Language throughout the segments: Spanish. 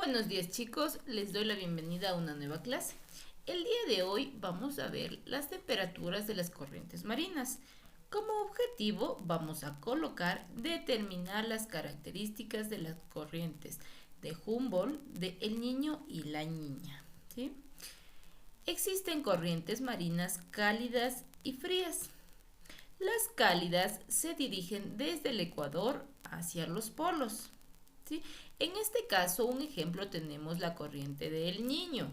Buenos días chicos, les doy la bienvenida a una nueva clase. El día de hoy vamos a ver las temperaturas de las corrientes marinas. Como objetivo vamos a determinar las características de las corrientes de Humboldt, de El Niño y La Niña. ¿Sí? Existen corrientes marinas cálidas y frías. Las cálidas se dirigen desde el Ecuador hacia los polos. ¿Sí? En este caso, un ejemplo tenemos la corriente del Niño.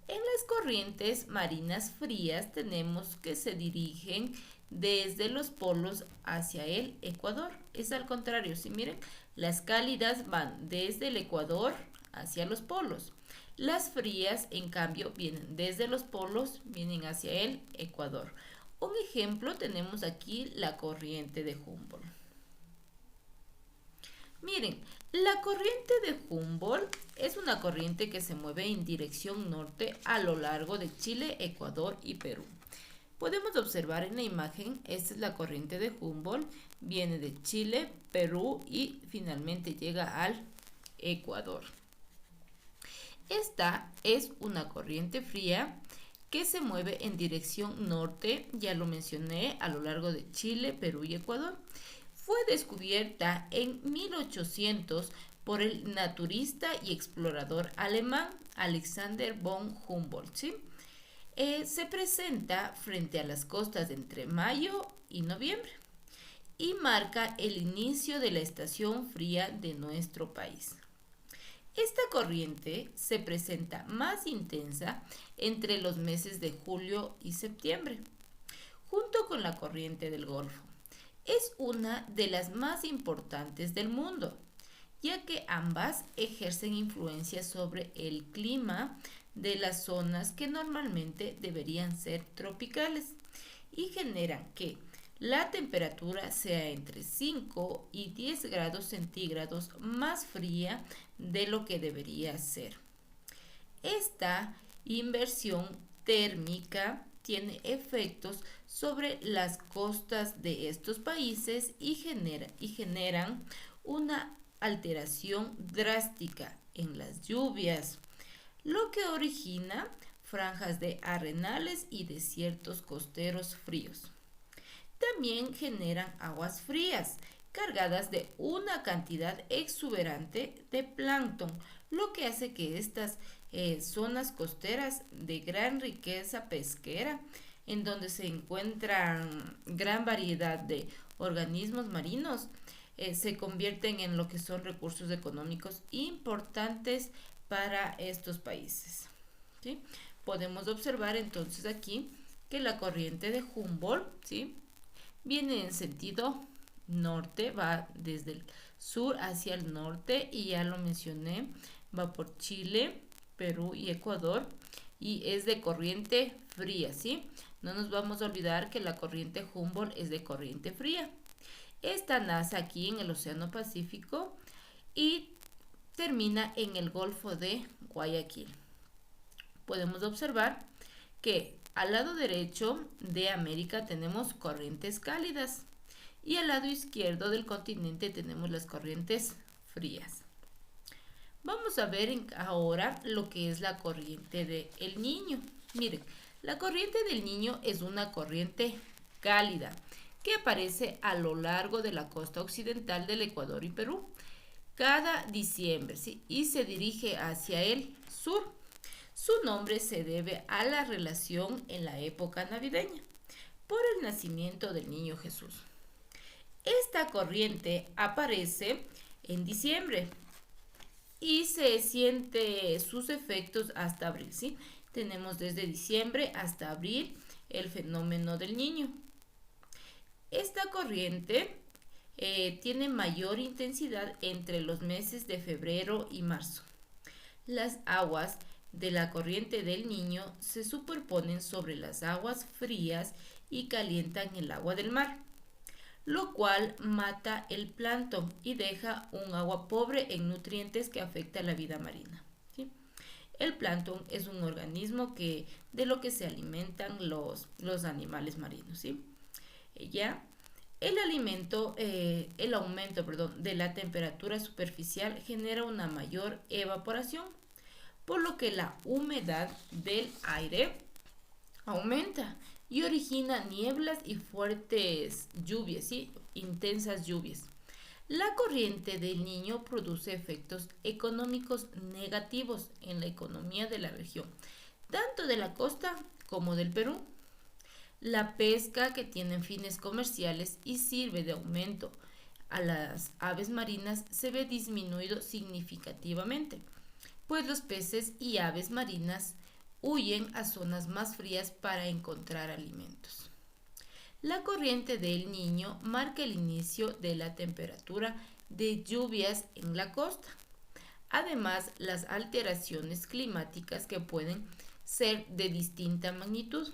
En las corrientes marinas frías tenemos que se dirigen desde los polos hacia el Ecuador. Es al contrario, si miren, las cálidas van desde el Ecuador hacia los polos. Las frías, en cambio, vienen desde los polos, vienen hacia el Ecuador. Un ejemplo tenemos aquí la corriente de Humboldt. Miren, la corriente de Humboldt es una corriente que se mueve en dirección norte a lo largo de Chile, Ecuador y Perú. Podemos observar en la imagen, esta es la corriente de Humboldt, viene de Chile, Perú y finalmente llega al Ecuador. Esta es una corriente fría que se mueve en dirección norte, ya lo mencioné, a lo largo de Chile, Perú y Ecuador. Fue descubierta en 1800 por el naturista y explorador alemán Alexander von Humboldt. ¿Sí? Se presenta frente a las costas entre mayo y noviembre y marca el inicio de la estación fría de nuestro país. Esta corriente se presenta más intensa entre los meses de julio y septiembre, junto con la corriente del Golfo. Es una de las más importantes del mundo, ya que ambas ejercen influencia sobre el clima de las zonas que normalmente deberían ser tropicales y generan que la temperatura sea entre 5 y 10 grados centígrados más fría de lo que debería ser. Esta inversión térmica tiene efectos sobre las costas de estos países y generan una alteración drástica en las lluvias, lo que origina franjas de arenales y desiertos costeros fríos. También generan aguas frías, cargadas de una cantidad exuberante de plancton, lo que hace que estas zonas costeras de gran riqueza pesquera, en donde se encuentran gran variedad de organismos marinos, se convierten en lo que son recursos económicos importantes para estos países. ¿Sí? Podemos observar entonces aquí que la corriente de Humboldt, ¿sí?, viene en sentido norte, va desde el sur hacia el norte y ya lo mencioné, va por Chile, Perú y Ecuador y es de corriente fría, ¿sí? No nos vamos a olvidar que la corriente Humboldt es de corriente fría. Esta nace aquí en el Océano Pacífico y termina en el Golfo de Guayaquil. Podemos observar que al lado derecho de América tenemos corrientes cálidas y al lado izquierdo del continente tenemos las corrientes frías. Vamos a ver ahora lo que es la corriente del Niño. Miren, la corriente del Niño es una corriente cálida que aparece a lo largo de la costa occidental del Ecuador y Perú cada diciembre, ¿sí?, y se dirige hacia el sur. Su nombre se debe a la relación en la época navideña por el nacimiento del niño Jesús. Esta corriente aparece en diciembre y se siente sus efectos hasta abril, ¿sí? Tenemos desde diciembre hasta abril el fenómeno del niño. Esta corriente tiene mayor intensidad entre los meses de febrero y marzo. Las aguas de la corriente del Niño se superponen sobre las aguas frías y calientan el agua del mar, lo cual mata el plancton y deja un agua pobre en nutrientes que afecta a la vida marina. ¿Sí? El plancton es un organismo de lo que se alimentan los animales marinos. ¿Sí? El aumento, de la temperatura superficial genera una mayor evaporación, por lo que la humedad del aire aumenta y origina nieblas y fuertes lluvias, ¿sí? Intensas lluvias. La corriente del Niño produce efectos económicos negativos en la economía de la región, tanto de la costa como del Perú. La pesca, que tiene fines comerciales y sirve de aumento a las aves marinas, se ve disminuido significativamente, pues los peces y aves marinas huyen a zonas más frías para encontrar alimentos. La corriente del Niño marca el inicio de la temperatura de lluvias en la costa. Además, las alteraciones climáticas, que pueden ser de distinta magnitud,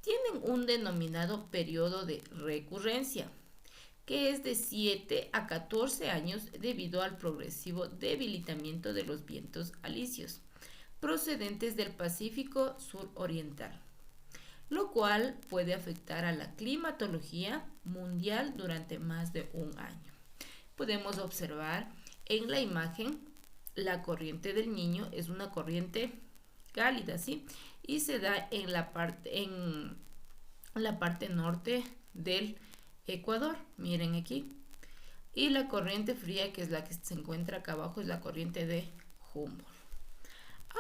tienen un denominado periodo de recurrencia, que es de 7 a 14 años debido al progresivo debilitamiento de los vientos alisios procedentes del Pacífico suroriental, lo cual puede afectar a la climatología mundial durante más de un año. Podemos observar en la imagen la corriente del Niño es una corriente cálida, ¿sí? Y se da en la parte norte del Ecuador, miren aquí. Y la corriente fría, que es la que se encuentra acá abajo, es la corriente de Humboldt.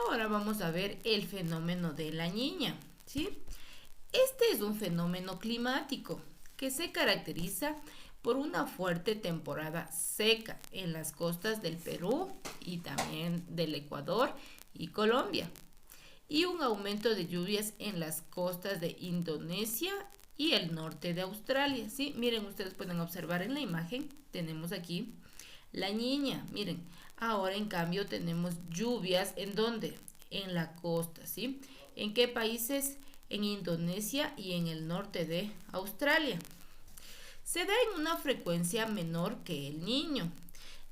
Ahora vamos a ver el fenómeno de la Niña, ¿sí? Este es un fenómeno climático que se caracteriza por una fuerte temporada seca en las costas del Perú y también del Ecuador y Colombia, y un aumento de lluvias en las costas de Indonesia y el norte de Australia, ¿sí? Miren, ustedes pueden observar en la imagen, tenemos aquí la Niña, miren, ahora en cambio tenemos lluvias, ¿en dónde? En la costa, ¿sí? ¿En qué países? En Indonesia y en el norte de Australia. Se da en una frecuencia menor que el Niño.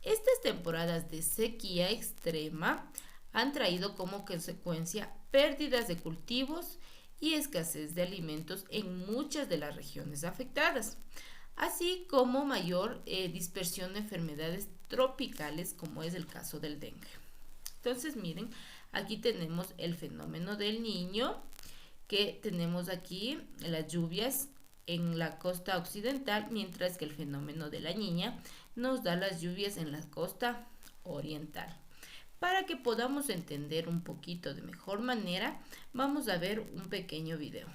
Estas temporadas de sequía extrema han traído como consecuencia pérdidas de cultivos y escasez de alimentos en muchas de las regiones afectadas, así como mayor dispersión de enfermedades tropicales, como es el caso del dengue. Entonces, miren, aquí tenemos el fenómeno del Niño, que tenemos aquí las lluvias en la costa occidental, mientras que el fenómeno de la Niña nos da las lluvias en la costa oriental. Para que podamos entender un poquito de mejor manera, vamos a ver un pequeño video.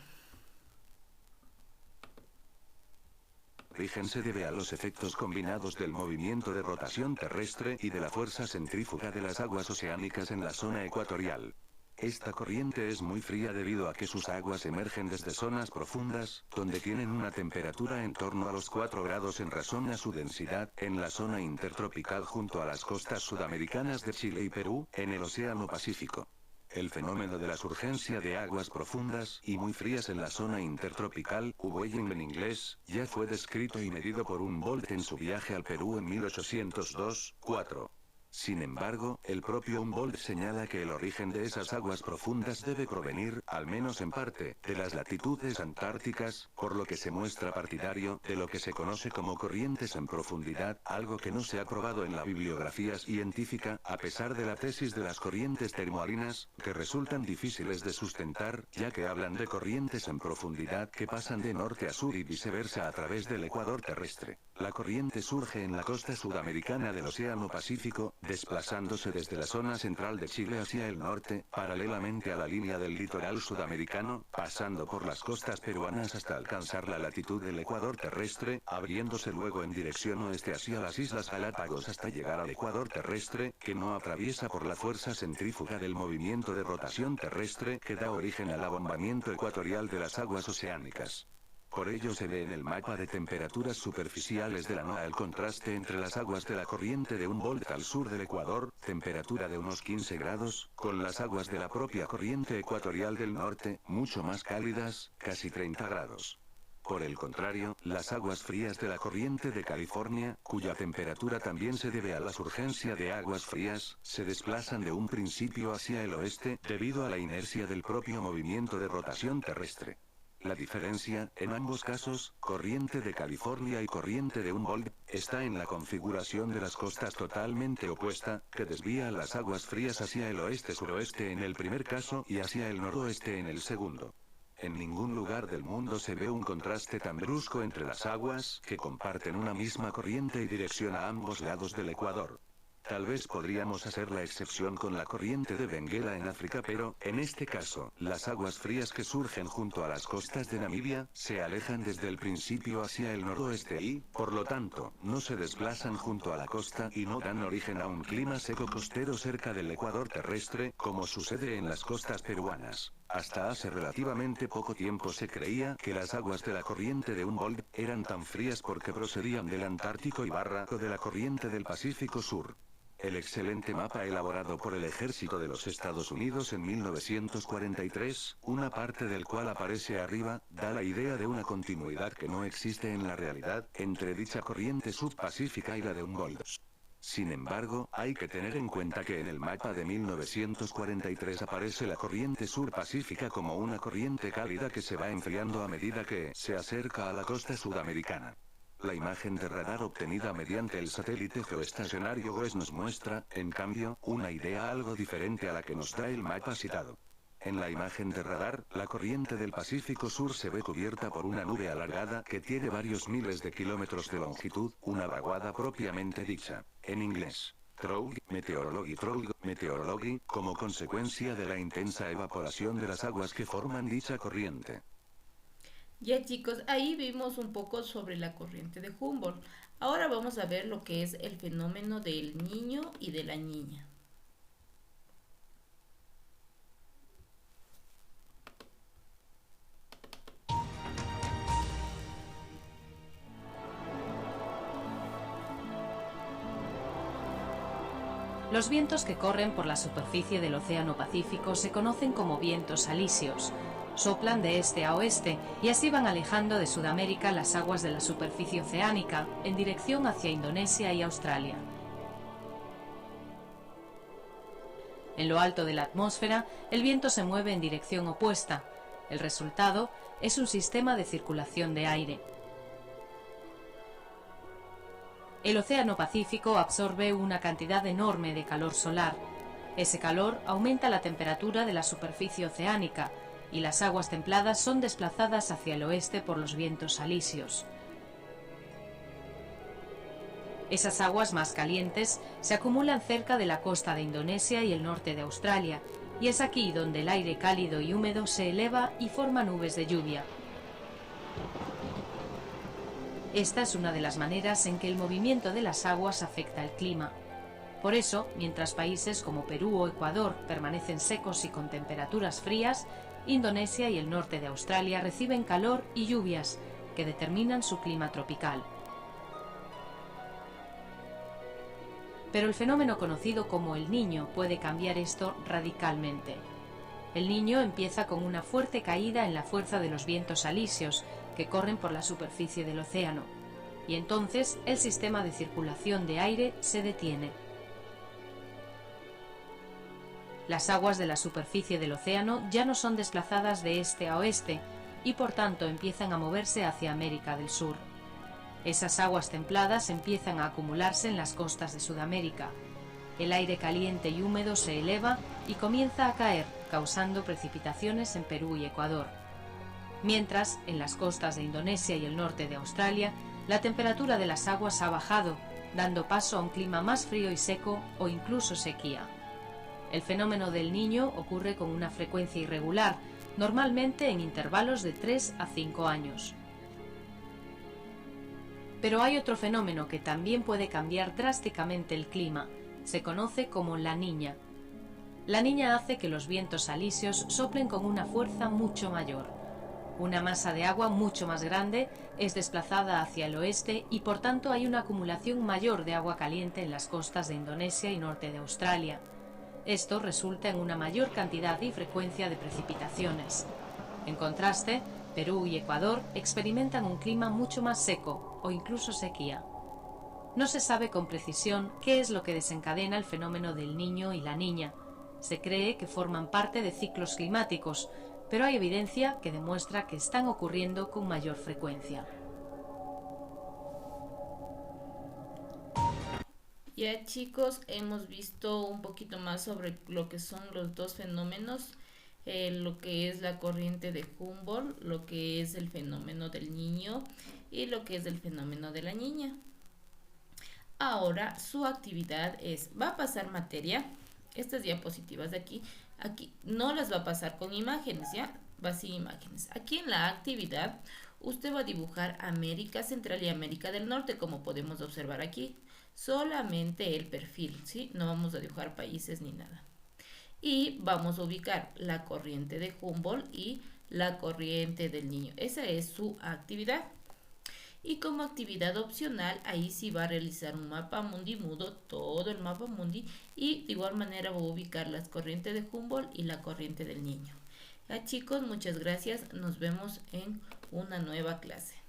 El origen se debe a los efectos combinados del movimiento de rotación terrestre y de la fuerza centrífuga de las aguas oceánicas en la zona ecuatorial. Esta corriente es muy fría debido a que sus aguas emergen desde zonas profundas, donde tienen una temperatura en torno a los 4 grados en razón a su densidad, en la zona intertropical junto a las costas sudamericanas de Chile y Perú, en el Océano Pacífico. El fenómeno de la surgencia de aguas profundas y muy frías en la zona intertropical, Uweying en inglés, ya fue descrito y medido por Humboldt en su viaje al Perú en 1802-4. Sin embargo, el propio Humboldt señala que el origen de esas aguas profundas debe provenir, al menos en parte, de las latitudes antárticas, por lo que se muestra partidario de lo que se conoce como corrientes en profundidad, algo que no se ha probado en la bibliografía científica, a pesar de la tesis de las corrientes termomarinas, que resultan difíciles de sustentar, ya que hablan de corrientes en profundidad que pasan de norte a sur y viceversa a través del ecuador terrestre. La corriente surge en la costa sudamericana del Océano Pacífico, desplazándose desde la zona central de Chile hacia el norte, paralelamente a la línea del litoral sudamericano, pasando por las costas peruanas hasta alcanzar la latitud del ecuador terrestre, abriéndose luego en dirección oeste hacia las Islas Galápagos hasta llegar al ecuador terrestre, que no atraviesa por la fuerza centrífuga del movimiento de rotación terrestre que da origen al abombamiento ecuatorial de las aguas oceánicas. Por ello se ve en el mapa de temperaturas superficiales de la NOAA el contraste entre las aguas de la corriente de Humboldt al sur del Ecuador, temperatura de unos 15 grados, con las aguas de la propia corriente ecuatorial del norte, mucho más cálidas, casi 30 grados. Por el contrario, las aguas frías de la corriente de California, cuya temperatura también se debe a la surgencia de aguas frías, se desplazan de un principio hacia el oeste, debido a la inercia del propio movimiento de rotación terrestre. La diferencia, en ambos casos, corriente de California y corriente de Humboldt, está en la configuración de las costas totalmente opuesta, que desvía las aguas frías hacia el oeste-suroeste en el primer caso y hacia el noroeste en el segundo. En ningún lugar del mundo se ve un contraste tan brusco entre las aguas, que comparten una misma corriente y dirección a ambos lados del Ecuador. Tal vez podríamos hacer la excepción con la corriente de Benguela en África, pero, en este caso, las aguas frías que surgen junto a las costas de Namibia, se alejan desde el principio hacia el noroeste y, por lo tanto, no se desplazan junto a la costa y no dan origen a un clima seco costero cerca del ecuador terrestre, como sucede en las costas peruanas. Hasta hace relativamente poco tiempo se creía que las aguas de la corriente de Humboldt eran tan frías porque procedían del Antártico y o de la corriente del Pacífico Sur. El excelente mapa elaborado por el Ejército de los Estados Unidos en 1943, una parte del cual aparece arriba, da la idea de una continuidad que no existe en la realidad, entre dicha corriente subpacífica y la de Humboldt. Sin embargo, hay que tener en cuenta que en el mapa de 1943 aparece la corriente sur-pacífica como una corriente cálida que se va enfriando a medida que se acerca a la costa sudamericana. La imagen de radar obtenida mediante el satélite geoestacionario GOES nos muestra, en cambio, una idea algo diferente a la que nos da el mapa citado. En la imagen de radar, la corriente del Pacífico Sur se ve cubierta por una nube alargada que tiene varios miles de kilómetros de longitud, una vaguada propiamente dicha. En inglés, Trough, Meteorology, como consecuencia de la intensa evaporación de las aguas que forman dicha corriente. Ya chicos, ahí vimos un poco sobre la corriente de Humboldt. Ahora vamos a ver lo que es el fenómeno del niño y de la niña. Los vientos que corren por la superficie del Océano Pacífico se conocen como vientos alisios. Soplan de este a oeste y así van alejando de Sudamérica las aguas de la superficie oceánica en dirección hacia Indonesia y Australia. En lo alto de la atmósfera, el viento se mueve en dirección opuesta. El resultado es un sistema de circulación de aire. El Océano Pacífico absorbe una cantidad enorme de calor solar. Ese calor aumenta la temperatura de la superficie oceánica y las aguas templadas son desplazadas hacia el oeste por los vientos alisios. Esas aguas más calientes se acumulan cerca de la costa de Indonesia y el norte de Australia, y es aquí donde el aire cálido y húmedo se eleva y forma nubes de lluvia. Esta es una de las maneras en que el movimiento de las aguas afecta el clima. Por eso, mientras países como Perú o Ecuador permanecen secos y con temperaturas frías, Indonesia y el norte de Australia reciben calor y lluvias que determinan su clima tropical. Pero el fenómeno conocido como el Niño puede cambiar esto radicalmente. El Niño empieza con una fuerte caída en la fuerza de los vientos alisios que corren por la superficie del océano, y entonces el sistema de circulación de aire se detiene. Las aguas de la superficie del océano ya no son desplazadas de este a oeste y por tanto empiezan a moverse hacia América del Sur. Esas aguas templadas empiezan a acumularse en las costas de Sudamérica. El aire caliente y húmedo se eleva y comienza a caer, causando precipitaciones en Perú y Ecuador. Mientras, en las costas de Indonesia y el norte de Australia, la temperatura de las aguas ha bajado, dando paso a un clima más frío y seco o incluso sequía. El fenómeno del Niño ocurre con una frecuencia irregular, normalmente en intervalos de 3 a 5 años. Pero hay otro fenómeno que también puede cambiar drásticamente el clima. Se conoce como la Niña. La Niña hace que los vientos alisios soplen con una fuerza mucho mayor. Una masa de agua mucho más grande es desplazada hacia el oeste y por tanto hay una acumulación mayor de agua caliente en las costas de Indonesia y norte de Australia. Esto resulta en una mayor cantidad y frecuencia de precipitaciones. En contraste, Perú y Ecuador experimentan un clima mucho más seco o incluso sequía. No se sabe con precisión qué es lo que desencadena el fenómeno del Niño y la Niña. Se cree que forman parte de ciclos climáticos, pero hay evidencia que demuestra que están ocurriendo con mayor frecuencia. Ya chicos, hemos visto un poquito más sobre lo que son los dos fenómenos, lo que es la corriente de Humboldt, lo que es el fenómeno del niño y lo que es el fenómeno de la niña. Ahora su actividad va a pasar materia, estas diapositivas de aquí no las va a pasar con imágenes, ya, va sin imágenes. Aquí en la actividad usted va a dibujar América Central y América del Norte, como podemos observar aquí. Solamente el perfil, ¿sí? No vamos a dibujar países ni nada. Y vamos a ubicar la corriente de Humboldt y la corriente del niño. Esa es su actividad. Y como actividad opcional, ahí sí va a realizar un mapa mundi mudo, todo el mapa mundi, y de igual manera va a ubicar las corrientes de Humboldt y la corriente del niño. Ya chicos, muchas gracias. Nos vemos en una nueva clase.